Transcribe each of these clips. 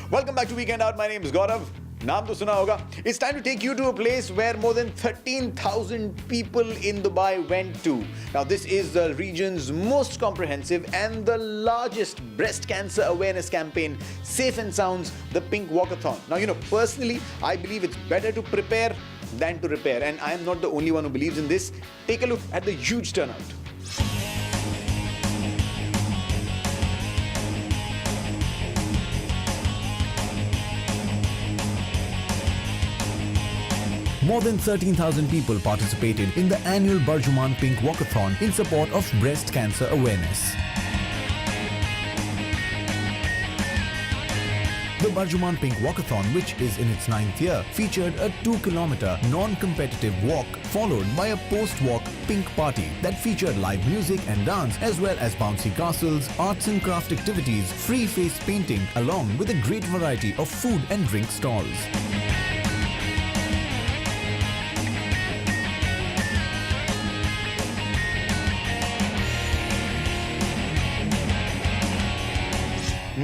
Welcome back to Weekend Out. My name is Gaurav. नाम तो सुना होगा. It's time to take you to a place where more than 13,000 people in Dubai went to. Now this is the region's most comprehensive and the largest breast cancer awareness campaign, Safe and Sound's the Pink Walkathon. Now personally I believe it's better to prepare than to repair, and I am not the only one who believes in this. Take a look at the huge turnout. More than 13,000 people participated in the annual Barjuman Pink Walkathon in support of breast cancer awareness. The Barjuman Pink Walkathon, which is in its 9th year, featured a 2-kilometer non-competitive walk followed by a post-walk pink party that featured live music and dance as well as bouncy castles, arts and craft activities, free face painting along with a great variety of food and drink stalls.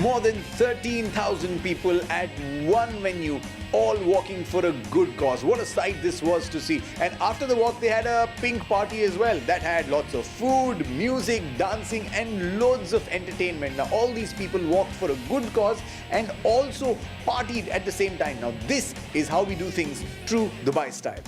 More than 13,000 people at one venue, all walking for a good cause. What a sight this was to see. And after the walk, they had a pink party as well that had lots of food, music, dancing and loads of entertainment. Now all these people walked for a good cause and also partied at the same time. Now this is how we do things true Dubai style.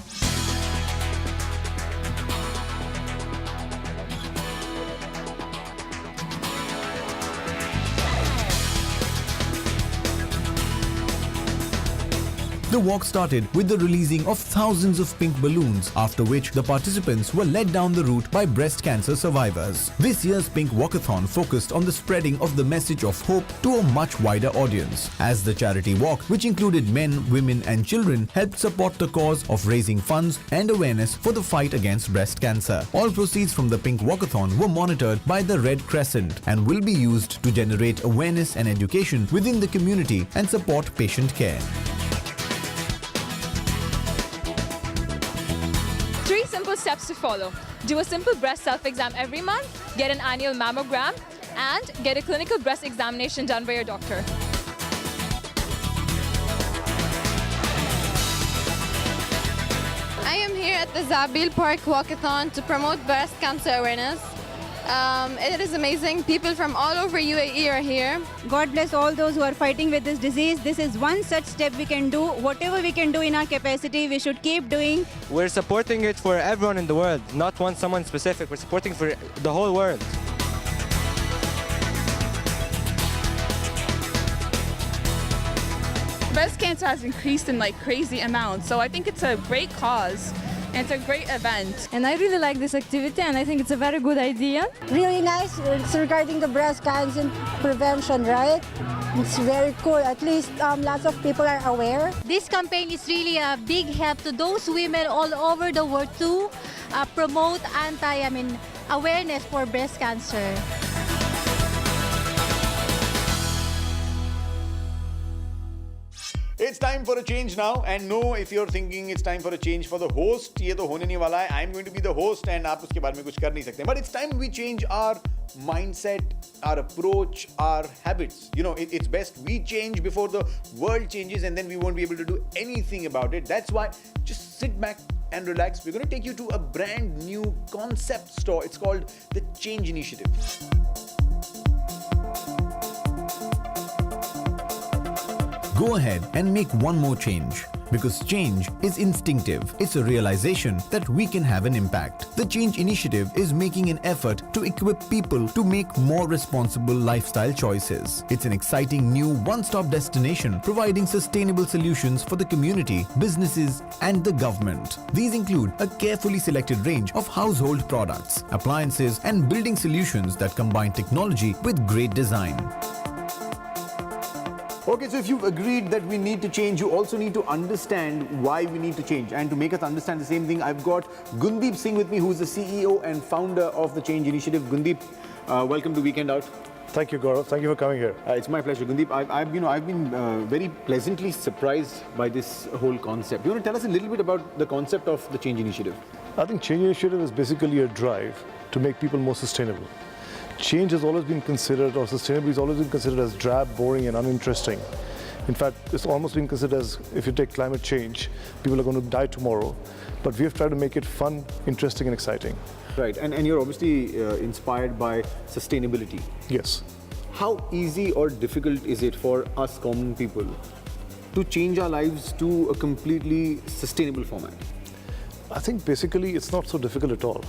The walk started with the releasing of thousands of pink balloons, after which the participants were led down the route by breast cancer survivors. This year's Pink Walkathon focused on the spreading of the message of hope to a much wider audience, as the charity walk, which included men, women and children, helped support the cause of raising funds and awareness for the fight against breast cancer. All proceeds from the Pink Walkathon were monitored by the Red Crescent and will be used to generate awareness and education within the community and support patient care. 3 simple steps to follow. Do a simple breast self-exam every month, get an annual mammogram, and get a clinical breast examination done by your doctor. I am here at the Zabil Park Walkathon to promote breast cancer awareness. It is amazing. People from all over UAE are here. God bless all those who are fighting with this disease. This is one such step we can do. Whatever we can do in our capacity, we should keep doing. We're supporting it for everyone in the world, not someone specific. We're supporting for the whole world. Breast cancer has increased in crazy amounts, so I think it's a great cause. And it's a great event. And I really like this activity and I think it's a very good idea. Really nice. It's regarding the breast cancer prevention, right? It's very cool. At least lots of people are aware. This campaign is really a big help to those women all over the world to promote awareness for breast cancer. It's time for a change now, and no, if you're thinking it's time for a change for the host, ये तो होने नहीं वाला है. I'm going to be the host, and आप उसके बारे में कुछ कर नहीं सकते. But it's time we change our mindset, our approach, our habits. It's best we change before the world changes, and then we won't be able to do anything about it. That's why just sit back and relax. We're going to take you to a brand new concept store. It's called the Change Initiative. Go ahead and make one more change. Because change is instinctive. It's a realization that we can have an impact. The Change Initiative is making an effort to equip people to make more responsible lifestyle choices. It's an exciting new one-stop destination providing sustainable solutions for the community, businesses and the government. These include a carefully selected range of household products, appliances and building solutions that combine technology with great design. Okay, so if you've agreed that we need to change, you also need to understand why we need to change. And to make us understand the same thing, I've got Gundeep Singh with me, who is the CEO and founder of the Change Initiative. Gundeep, welcome to Weekend Out. Thank you, Gaurav. Thank you for coming here. It's my pleasure, Gundeep. I've been very pleasantly surprised by this whole concept. You want to tell us a little bit about the concept of the Change Initiative? I think Change Initiative is basically a drive to make people more sustainable. Change has always been considered, or sustainability has always been considered as drab, boring and uninteresting. In fact, it's almost being considered as, if you take climate change, people are going to die tomorrow. But we have tried to make it fun, interesting and exciting. Right, and you're obviously inspired by sustainability. Yes. How easy or difficult is it for us common people to change our lives to a completely sustainable format? I think basically it's not so difficult at all.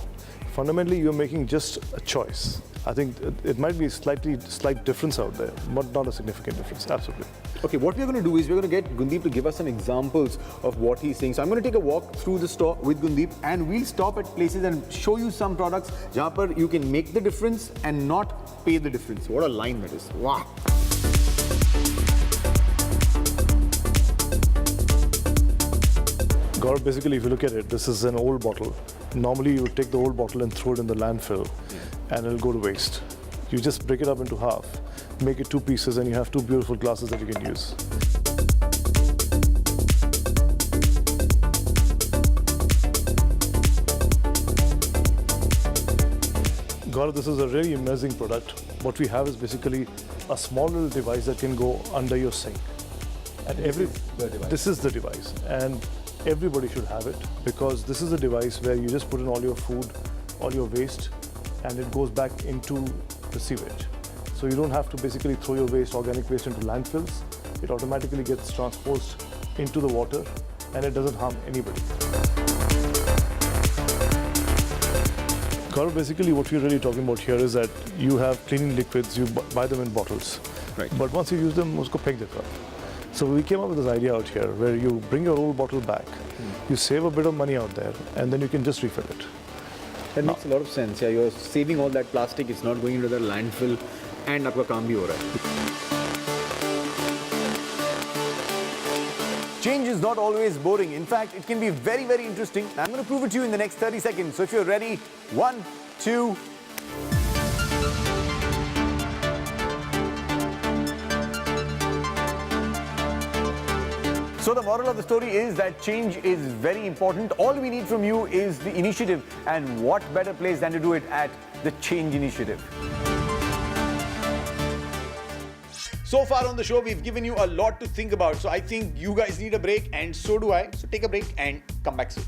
Fundamentally, you're making just a choice. I think it might be a slight difference out there, but not a significant difference, absolutely. Okay, what we're going to do is we're going to get Gundeep to give us some examples of what he's saying. So I'm going to take a walk through the store with Gundeep and we'll stop at places and show you some products jahan par you can make the difference and not pay the difference. What a line that is. Wow. Gaurav, basically, if you look at it, this is an old bottle. Normally, you would take the old bottle and throw it in the landfill, and it'll go to waste. You just break it up into half, make it 2 pieces, and you have 2 beautiful glasses that you can use. Gaurav, this is a really amazing product. What we have is basically a small little device that can go under your sink. And this is the device. And everybody should have it, because this is a device where you just put in all your food, all your waste, and it goes back into the sewage. So you don't have to basically throw your waste, organic waste, into landfills. It automatically gets transposed into the water, and it doesn't harm anybody. Gaurav, basically what we're really talking about here is that you have cleaning liquids, you buy them in bottles. Right. But once you use them, usko phek deta. So we came up with this idea out here where you bring your old bottle back, you save a bit of money out there, and then you can just refill it. That makes a lot of sense. Yeah, you're saving all that plastic, it's not going into the landfill, and aapka kaam bhi ho raha hai. Change is not always boring. In fact, it can be very, very interesting. I'm going to prove it to you in the next 30 seconds. So if you're ready, 1, 2. So the moral of the story is that change is very important. All we need from you is the initiative. And what better place than to do it at the Change Initiative. So far on the show, we've given you a lot to think about. So I think you guys need a break, and so do I. So take a break and come back soon.